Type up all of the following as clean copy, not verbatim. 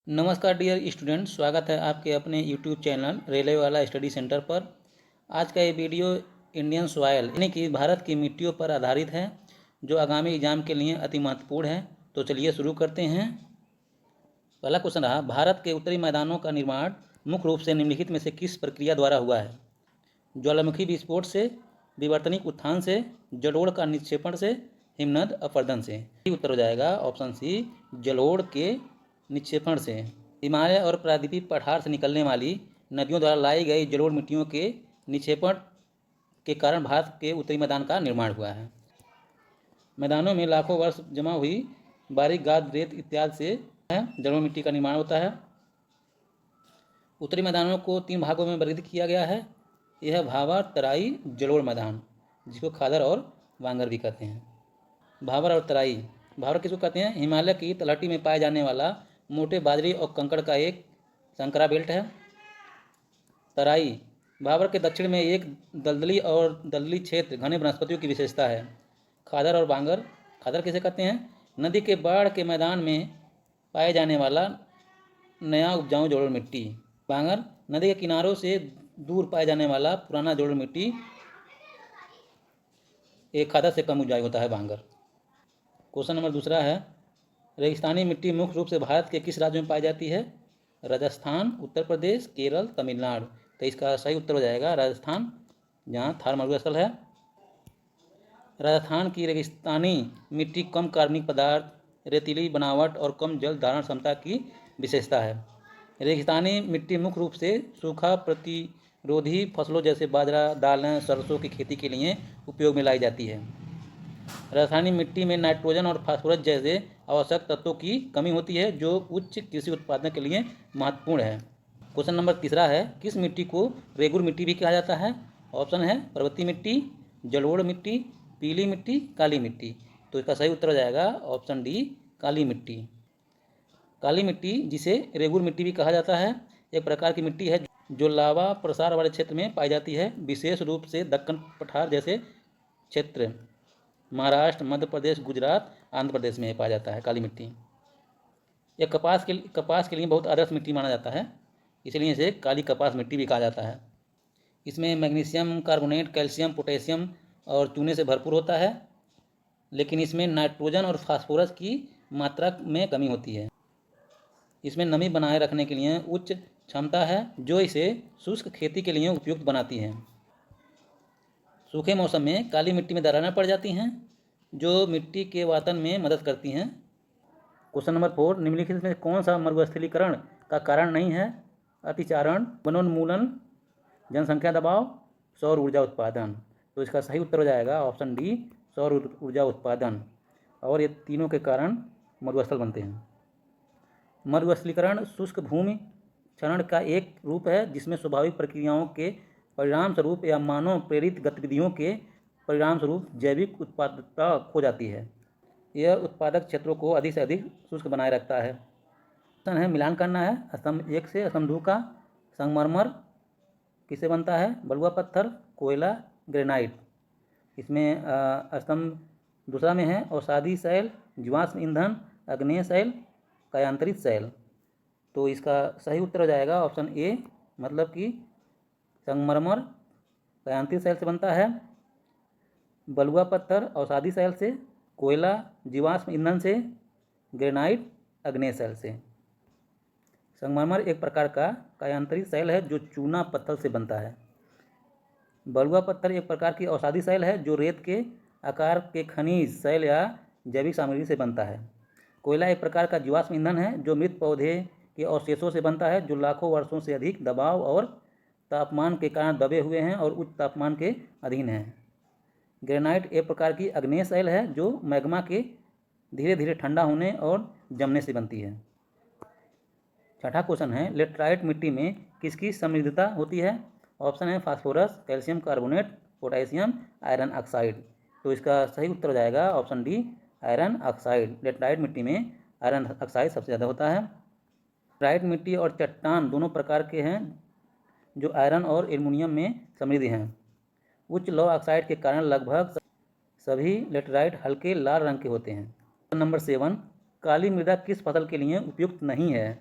नमस्कार dear student, स्वागत है आपके अपने यूट्यूब चैनल रेलवे वाला स्टडी सेंटर पर। आज का ये वीडियो इंडियन सॉयल यानी कि भारत की मिट्टियों पर आधारित है, जो आगामी एग्जाम के लिए अति महत्वपूर्ण है। तो चलिए शुरू करते हैं। पहला क्वेश्चन रहा, भारत के उत्तरी मैदानों का निर्माण मुख्य रूप से निम्नलिखित में से किस प्रक्रिया द्वारा हुआ है? ज्वालामुखी विस्फोट से, विवर्तनिक उत्थान से, जलोढ़ का निक्षेपण से, हिमनद अपरदन से। उत्तर हो जाएगा ऑप्शन सी, जलोढ़ के निक्षेपण से। हिमालय और प्रायद्वीपीय पठार से निकलने वाली नदियों द्वारा लाई गई जलोढ़ मिट्टियों के निक्षेपण के कारण भारत के उत्तरी मैदान का निर्माण हुआ है। मैदानों में लाखों वर्ष जमा हुई बारीक गाद, रेत इत्यादि से जलोढ़ मिट्टी का निर्माण होता है। उत्तरी मैदानों को 3 भागों में वर्गीकृत किया गया है। यह भाबर, तराई, जलोढ़ मैदान, जिसको खादर और वांगर भी कहते हैं। भाबर और तराई, भाबर किसको कहते हैं? हिमालय की तलहटी में पाए जाने वाला मोटे बाजरी और कंकड़ का एक संकरा बेल्ट है। तराई, भाबर के दक्षिण में एक दलदली क्षेत्र घने वनस्पतियों की विशेषता है। खादर और वांगर, खादर किसे कहते हैं? नदी के बाढ़ के मैदान में पाए जाने वाला नया उपजाऊ जलोढ़ मिट्टी। वांगर, नदी के किनारों से दूर पाए जाने वाला पुराना जलोढ़ मिट्टी। एक खादर से कम उपजाऊ होता है वांगर। क्वेश्चन नंबर दूसरा है, रेगिस्तानी मिट्टी मुख्य रूप से भारत के किस राज्य में पाई जाती है? राजस्थान, उत्तर प्रदेश, केरल, तमिलनाडु। तो इसका सही उत्तर हो जाएगा राजस्थान, जहाँ थार मरुस्थल है। राजस्थान की रेगिस्तानी मिट्टी कम कार्बनिक पदार्थ, रेतीली बनावट और कम जल धारण क्षमता की विशेषता है। रेगिस्तानी मिट्टी मुख्य रूप से सूखा प्रतिरोधी फसलों जैसे बाजरा, दालें, सरसों की खेती के लिए उपयोग में लाई जाती है। राजस्थानी मिट्टी में नाइट्रोजन और फास्फोरस जैसे आवश्यक तत्वों की कमी होती है, जो उच्च कृषि उत्पादन के लिए महत्वपूर्ण है। क्वेश्चन नंबर तीसरा है, किस मिट्टी को रेगुर मिट्टी भी कहा जाता है? ऑप्शन है पर्वतीय मिट्टी, जलोढ़ मिट्टी, पीली मिट्टी, काली मिट्टी। तो इसका सही उत्तर हो जाएगा ऑप्शन डी, काली मिट्टी। काली मिट्टी, जिसे रेगुर मिट्टी भी कहा जाता है, एक प्रकार की मिट्टी है जो लावा प्रसार वाले क्षेत्र में पाई जाती है, विशेष रूप से दक्कन पठार जैसे क्षेत्र, महाराष्ट्र, मध्य प्रदेश, गुजरात, आंध्र प्रदेश में पाया जाता है काली मिट्टी। यह कपास के लिए बहुत आदर्श मिट्टी माना जाता है, इसलिए इसे काली कपास मिट्टी भी कहा जाता है। इसमें मैग्नीशियम कार्बोनेट, कैल्शियम, पोटेशियम और चूने से भरपूर होता है, लेकिन इसमें नाइट्रोजन और फास्फोरस की मात्रा में कमी होती है। इसमें नमी बनाए रखने के लिए उच्च क्षमता है, जो इसे शुष्क खेती के लिए उपयुक्त बनाती है। सूखे मौसम में काली मिट्टी में दरारें पड़ जाती हैं, जो मिट्टी के वातन में मदद करती हैं। क्वेश्चन नंबर 4, निम्नलिखित में कौन सा मरुस्थलीकरण का कारण नहीं है? अतिचारण, वनोन्मूलन, जनसंख्या दबाव, सौर ऊर्जा उत्पादन। तो इसका सही उत्तर हो जाएगा ऑप्शन डी, सौर ऊर्जा उत्पादन। और ये तीनों के कारण मरुस्थल बनते हैं। मरुस्थलीकरण शुष्क भूमि क्षरण का एक रूप है, जिसमें स्वाभाविक प्रक्रियाओं के परिणाम स्वरूप या मानव प्रेरित गतिविधियों के परिणाम स्वरूप जैविक उत्पादकता खो जाती है। यह उत्पादक क्षेत्रों को अधिक से अधिक शुष्क बनाए रखता है। प्रश्न है, मिलान करना है स्तंभ 1 से स्तंभ 2 का। संगमरमर किससे बनता है? बलुआ पत्थर, कोयला, ग्रेनाइट। इसमें स्तंभ दूसरा में है औषधि शैल, जीवाश्म ईंधन, अग्नेय शैल, कायांतरित शैल। तो इसका सही उत्तर हो जाएगा ऑप्शन ए, मतलब कि संगमरमर कायांतरित शैल से बनता है, बलुआ पत्थर औषधि शैल से, कोयला जीवाश्म ईंधन से, ग्रेनाइट अग्नेय शैल से। संगमरमर एक प्रकार का कायांतरित शैल है जो चूना पत्थर से बनता है। बलुआ पत्थर एक प्रकार की औषधि शैल है जो रेत के आकार के खनिज शैल या जैविक सामग्री से बनता है। कोयला एक प्रकार का जीवाश्म ईंधन है जो मृत पौधे के अवशेषों से बनता है, जो लाखों वर्षों से अधिक दबाव और तापमान के कारण दबे हुए हैं और उच्च तापमान के अधीन हैं। ग्रेनाइट एक प्रकार की आग्नेय शैल है जो मैग्मा के धीरे धीरे ठंडा होने और जमने से बनती है। छठा क्वेश्चन है, लेटराइट मिट्टी में किसकी समृद्धता होती है? ऑप्शन है phosphorus, calcium carbonate, potassium, iron oxide. तो इसका सही उत्तर हो जाएगा option D, iron oxide. Laterite मिट्टी में आयरन ऑक्साइड सबसे ज़्यादा होता है। लेटराइट मिट्टी और चट्टान दोनों प्रकार के हैं जो आयरन और एल्युमिनियम में समृद्ध हैं। उच्च लौह ऑक्साइड के कारण लगभग सभी लेटराइट हल्के लाल रंग के होते हैं। नंबर 7, काली मृदा किस फसल के लिए उपयुक्त नहीं है?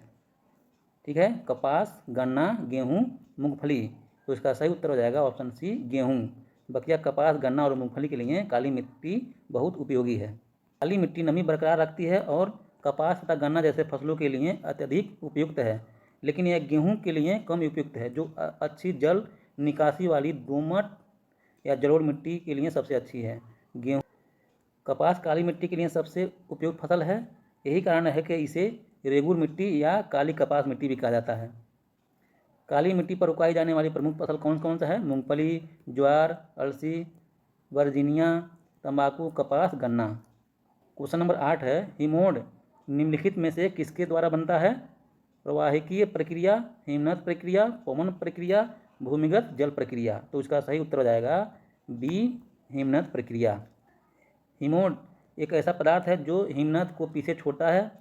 ठीक है, कपास, गन्ना, गेहूँ, मूंगफली। तो इसका सही उत्तर हो जाएगा ऑप्शन सी, गेहूँ। बकिया कपास, गन्ना और मूंगफली के लिए काली मिट्टी बहुत उपयोगी है। काली मिट्टी नमी बरकरार रखती है और कपास तथा गन्ना जैसे फसलों के लिए अत्यधिक उपयुक्त है, लेकिन यह गेहूं के लिए कम उपयुक्त है, जो अच्छी जल निकासी वाली दोमट या जलोढ़ मिट्टी के लिए सबसे अच्छी है। गेहूं, कपास काली मिट्टी के लिए सबसे उपयुक्त फसल है। यही कारण है कि इसे रेगुर मिट्टी या काली कपास मिट्टी भी कहा जाता है। काली मिट्टी पर उगाई जाने वाली प्रमुख फसल कौन कौन सा है? मूंगफली, ज्वार, अलसी, वर्जीनिया, तंबाकू, कपास, गन्ना। क्वेश्चन नंबर 8 है, हिमोड निम्नलिखित में से किसके द्वारा बनता है? प्रवाहिकीय प्रक्रिया, हिमनद प्रक्रिया, पवन प्रक्रिया, भूमिगत जल प्रक्रिया। तो इसका सही उत्तर हो जाएगा बी, हिमनद प्रक्रिया। हिमोड एक ऐसा पदार्थ है जो हिमनद को पीछे छोड़ता है।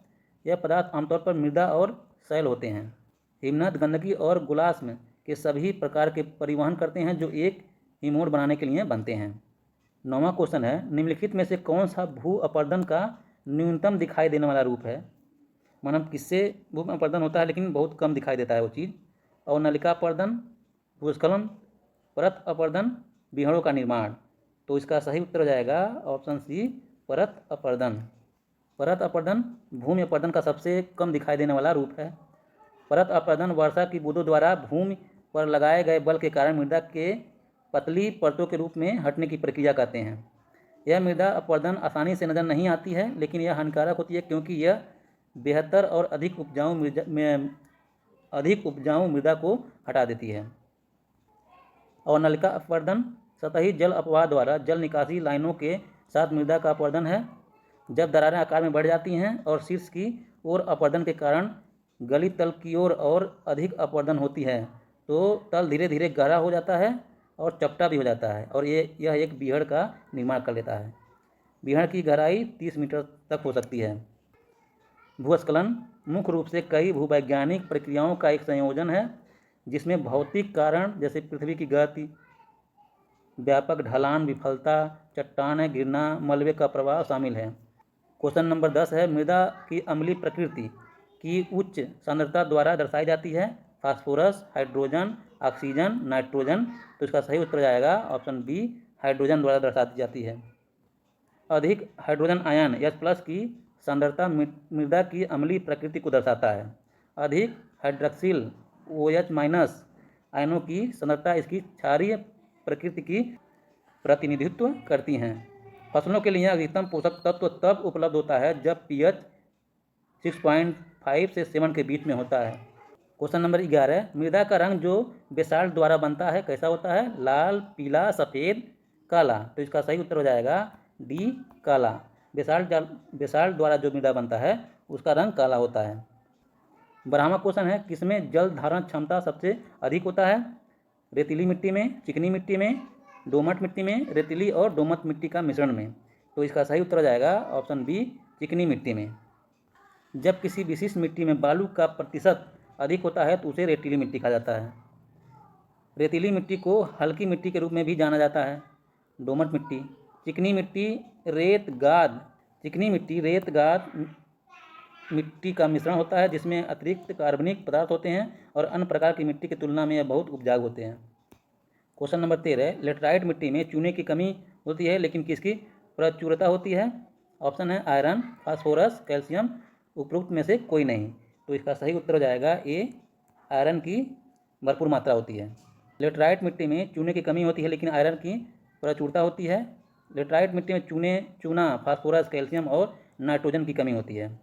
यह पदार्थ आमतौर पर मृदा और सैल होते हैं। हिमनद गंदगी और गुलाश्म के सभी प्रकार के परिवहन करते हैं जो एक हिमोड बनाने के लिए बनते हैं। 9वां क्वेश्चन है, निम्नलिखित में से कौन सा भू अपर्दन का न्यूनतम दिखाई देने वाला रूप है? मानव किससे भू अपर्दन होता है लेकिन बहुत कम दिखाई देता है वो चीज़? और नलिका अपर्दन, भूस्खलन, परत अपर्दन, बिहड़ों का निर्माण। तो इसका सही उत्तर हो जाएगा ऑप्शन सी, परत अपर्दन। परत अपर्दन भूमि अपर्दन का सबसे कम दिखाई देने वाला रूप है। परत अपर्दन वर्षा की बूंदों द्वारा भूमि पर लगाए गए बल के कारण मृदा के पतली परतों के रूप में हटने की प्रक्रिया कहते हैं। यह मृदा अपर्दन आसानी से नजर नहीं आती है, लेकिन यह हानिकारक होती है क्योंकि यह बेहतर और अधिक उपजाऊ मृदा को हटा देती है। और नलिका अपर्दन सतही जल अपवाह द्वारा जल निकासी लाइनों के साथ मृदा का अपर्दन है। जब दरारें आकार में बढ़ जाती हैं और शीर्ष की ओर अपर्दन के कारण गली तल की ओर और अधिक अपर्दन होती है, तो तल धीरे धीरे गहरा हो जाता है और चपटा भी हो जाता है और यह एक बीहड़ का निर्माण कर लेता है। बीहड़ की गहराई 30 मीटर तक हो सकती है। भूस्खलन मुख्य रूप से कई भूवैज्ञानिक प्रक्रियाओं का एक संयोजन है, जिसमें भौतिक कारण जैसे पृथ्वी की गति, व्यापक ढलान, विफलता, चट्टान गिरना, मलबे का प्रवाह शामिल है। क्वेश्चन नंबर 10 है, मृदा की अम्लीय प्रकृति की उच्च सांद्रता द्वारा दर्शाई जाती है। Phosphorus, hydrogen, oxygen, nitrogen. तो इसका सही उत्तर जाएगा ऑप्शन बी, हाइड्रोजन द्वारा दर्शाई जाती है। अधिक हाइड्रोजन आयन H+ की सांद्रता मृदा की अम्लीय प्रकृति को दर्शाता है। अधिक हाइड्रॉक्सिल OH- आयनों की सांद्रता इसकी क्षारीय प्रकृति की प्रतिनिधित्व करती हैं। फसलों के लिए अधिकतम पोषक तत्व तब उपलब्ध होता है जब pH 6.5 से 7 के बीच में होता है। क्वेश्चन नंबर 11, मृदा का रंग जो बेसाल्ट द्वारा बनता है कैसा होता है? लाल, पीला, सफ़ेद, काला। तो इसका सही उत्तर हो जाएगा डी, काला। बेसाल्ट द्वारा जो मृदा बनता है उसका रंग काला होता है। 12वां क्वेश्चन है, किसमें जल धारण क्षमता सबसे अधिक होता है? रेतीली मिट्टी में, चिकनी मिट्टी में, दोमट मिट्टी में, रेतीली और दोमट मिट्टी का मिश्रण में। तो इसका सही उत्तर हो जाएगा ऑप्शन बी, चिकनी मिट्टी में। जब किसी विशिष्ट मिट्टी में बालू का प्रतिशत अधिक होता है तो उसे रेतीली मिट्टी कहा जाता है। रेतीली मिट्टी को हल्की मिट्टी के रूप में भी जाना जाता है। दोमट मिट्टी, चिकनी मिट्टी, चिकनी मिट्टी रेत गाद मिट्टी का मिश्रण होता है जिसमें अतिरिक्त कार्बनिक पदार्थ होते हैं और अन्य प्रकार की मिट्टी की तुलना में यह बहुत उपजाऊ होते हैं। क्वेश्चन नंबर 13, लेटराइट मिट्टी में चूने की कमी होती है लेकिन किसकी प्रचुरता होती है? ऑप्शन है आयरन, फास्फोरस, कैल्शियम, उपरोक्त में से कोई नहीं। तो इसका सही उत्तर हो जाएगा ए, आयरन की भरपूर मात्रा होती है। लेटराइट मिट्टी में चूने की कमी होती है लेकिन आयरन की प्रचुरता होती है। लेटराइट मिट्टी में चूना, फास्फोरस, कैल्शियम और नाइट्रोजन की कमी होती है।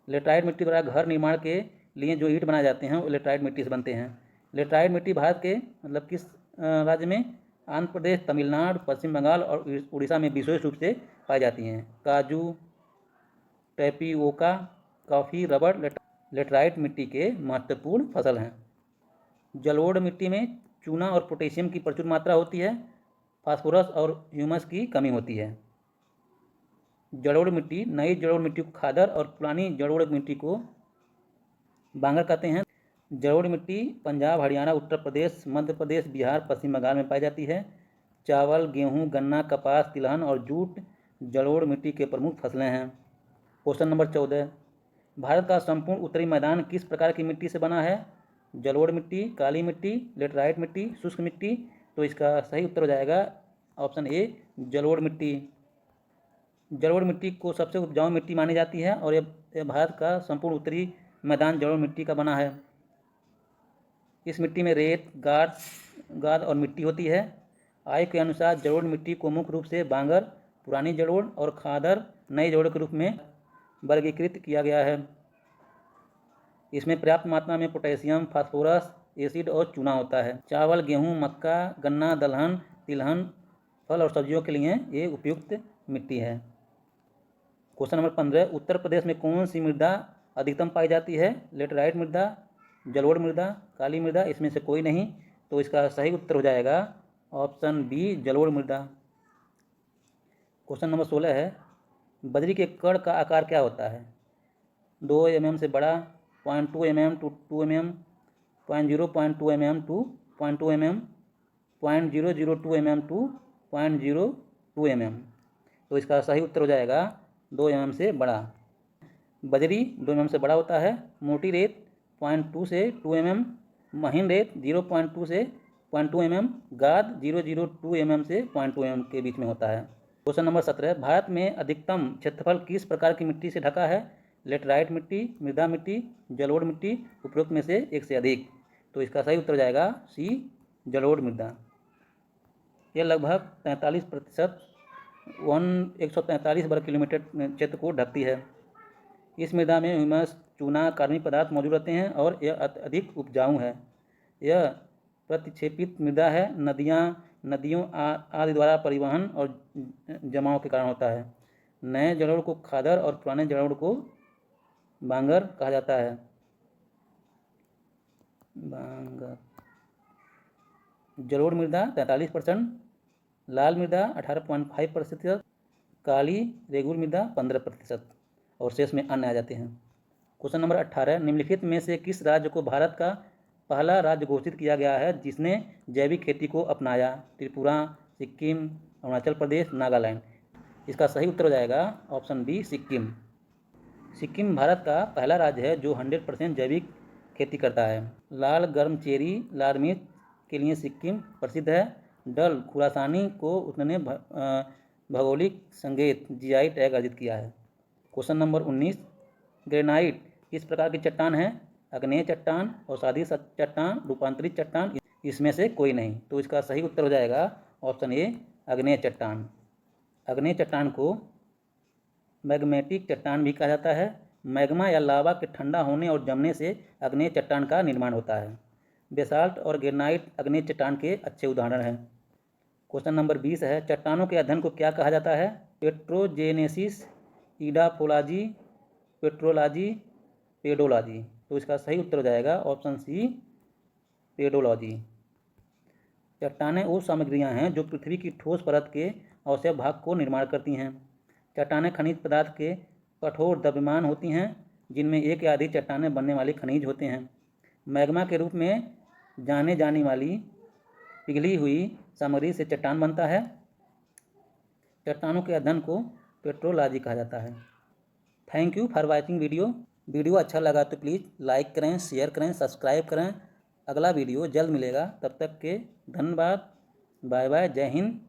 लेटराइट मिट्टी द्वारा घर निर्माण के लिए जो ईंट बनाए जाते हैं वो लेटराइट मिट्टी से बनते हैं। लेटराइट मिट्टी भारत के मतलब किस राज्य में? आंध्र प्रदेश, तमिलनाडु, पश्चिम बंगाल और उड़ीसा में विशेष रूप से पाई जाती हैं। काजू, टैपिओका, कॉफ़ी, रबड़ लेटराइट मिट्टी के महत्वपूर्ण फसल हैं। जलोढ़ मिट्टी में चूना और पोटेशियम की प्रचुर मात्रा होती है। फास्फोरस और ह्यूमस की कमी होती है। जलोढ़ मिट्टी, नई जलोढ़ मिट्टी को खादर और पुरानी जलोढ़ मिट्टी को बांगर कहते हैं। जलोढ़ मिट्टी पंजाब, हरियाणा, उत्तर प्रदेश, मध्य प्रदेश, बिहार, पश्चिम बंगाल में पाई जाती है। चावल, गेहूं, गन्ना, कपास, तिलहन और जूट जलोढ़ मिट्टी के प्रमुख फसलें हैं। क्वेश्चन नंबर 14, भारत का संपूर्ण उत्तरी मैदान किस प्रकार की मिट्टी से बना है? जलोढ़ मिट्टी, काली मिट्टी, लेटराइट मिट्टी, शुष्क मिट्टी। तो इसका सही उत्तर हो जाएगा ऑप्शन ए, जलोढ़ मिट्टी। जलोढ़ मिट्टी को सबसे उपजाऊ मिट्टी मानी जाती है और यह भारत का संपूर्ण उत्तरी मैदान जलोढ़ मिट्टी का बना है। इस मिट्टी में रेत, गाद और मिट्टी होती है। आय के अनुसार जलोढ़ मिट्टी को मुख्य रूप से बांगर, पुरानी जलोढ़ और खादर, नई जलोढ़ के रूप में वर्गीकृत किया गया है। इसमें पर्याप्त मात्रा में पोटेशियम, फास्फोरस, एसिड और चूना होता है। चावल, गेहूं, मक्का, गन्ना, दलहन, तिलहन, फल और सब्जियों के लिए ये उपयुक्त मिट्टी है। क्वेश्चन नंबर 15, उत्तर प्रदेश में कौन सी मृदा अधिकतम पाई जाती है? लेटराइट मृदा, जलोढ़ मृदा, काली मृदा, इसमें से कोई नहीं। तो इसका सही उत्तर हो जाएगा ऑप्शन बी, जलोढ़ मृदा। क्वेश्चन नंबर 16 है, बजरी के कण का आकार क्या होता है? 2 mm से बड़ा, 0.2 mm to 2 mm, 0.02 mm to 0.2 mm, 0.002 mm to 0.02 mm। तो इसका सही उत्तर हो जाएगा 2 mm से बड़ा। बजरी 2 mm से बड़ा होता है। मोटी रेत 0.2 से 2 mm, महीन रेत 0.2 से 0.2 mm, गाद 0.02 mm से 0.2 mm के बीच में होता है। क्वेश्चन नंबर 17, भारत में अधिकतम क्षेत्रफल किस प्रकार की मिट्टी से ढका है? लेटराइट मिट्टी, मृदा मिट्टी, जलोढ़ मिट्टी, उपरोक्त में से एक से अधिक। तो इसका सही उत्तर हो जाएगा सी, जलोढ़ मृदा। यह लगभग 43% 143 वर्ग किलोमीटर क्षेत्र को ढकती है। इस मृदा में ह्यूमस, चूना, कार्बनिक पदार्थ मौजूद रहते हैं और यह अधिक उपजाऊ है। यह प्रतिक्षेपित मृदा है। नदियों आदि द्वारा परिवहन और जमाव के कारण होता है। नए जलोढ़ को खादर और पुराने जलोढ़ को बांगर कहा जाता है। बांगर। जलोढ़ मृदा 43%, लाल मृदा 18.5%, काली रेगुर मृदा 15% और शेष में अन्य आ जाते हैं। क्वेश्चन नंबर 18, निम्नलिखित में से किस राज्य को भारत का पहला राज्य घोषित किया गया है जिसने जैविक खेती को अपनाया? त्रिपुरा, सिक्किम, अरुणाचल प्रदेश, नागालैंड। इसका सही उत्तर हो जाएगा ऑप्शन बी, सिक्किम। सिक्किम भारत का पहला राज्य है जो 100% जैविक खेती करता है। लाल गर्म चेरी, लाल मिर्च के लिए सिक्किम प्रसिद्ध है। डल खुरासानी को उसने भौगोलिक संकेत GI टैग अर्जित किया है। क्वेश्चन नंबर 19, ग्रेनाइट किस प्रकार की चट्टान है? अग्नेय चट्टान, अवसादी चट्टान, रूपांतरित चट्टान, इसमें से कोई नहीं। तो इसका सही उत्तर हो जाएगा ऑप्शन ए, अग्नेय चट्टान। अग्नेय चट्टान को मैग्मेटिक चट्टान भी कहा जाता है। मैग्मा या लावा के ठंडा होने और जमने से अग्नेय चट्टान का निर्माण होता है। बेसाल्ट और ग्रेनाइट अग्नेय चट्टान के अच्छे उदाहरण हैं। क्वेश्चन नंबर 20 है, चट्टानों के अध्ययन को क्या कहा जाता है? Petrogenesis, edaphology, petrology, pedology. तो इसका सही उत्तर हो जाएगा ऑप्शन सी, पेडोलॉजी। चट्टानें वो सामग्रियां हैं जो पृथ्वी की ठोस परत के अवयव भाग को निर्माण करती हैं। चट्टानें खनिज पदार्थ के कठोर द्रव्यमान होती हैं जिनमें एक या अधिक चट्टानें बनने वाले खनिज होते हैं। मैग्मा के रूप में जाने जाने वाली पिघली हुई सामग्री से चट्टान बनता है। चट्टानों के अध्ययन को पेट्रोलॉजी कहा जाता है। Thank you for watching video अच्छा लगा तो प्लीज़ लाइक करें, शेयर करें, सब्सक्राइब करें। अगला वीडियो जल्द मिलेगा, तब तक के धन्यवाद। बाय बाय, जय हिंद।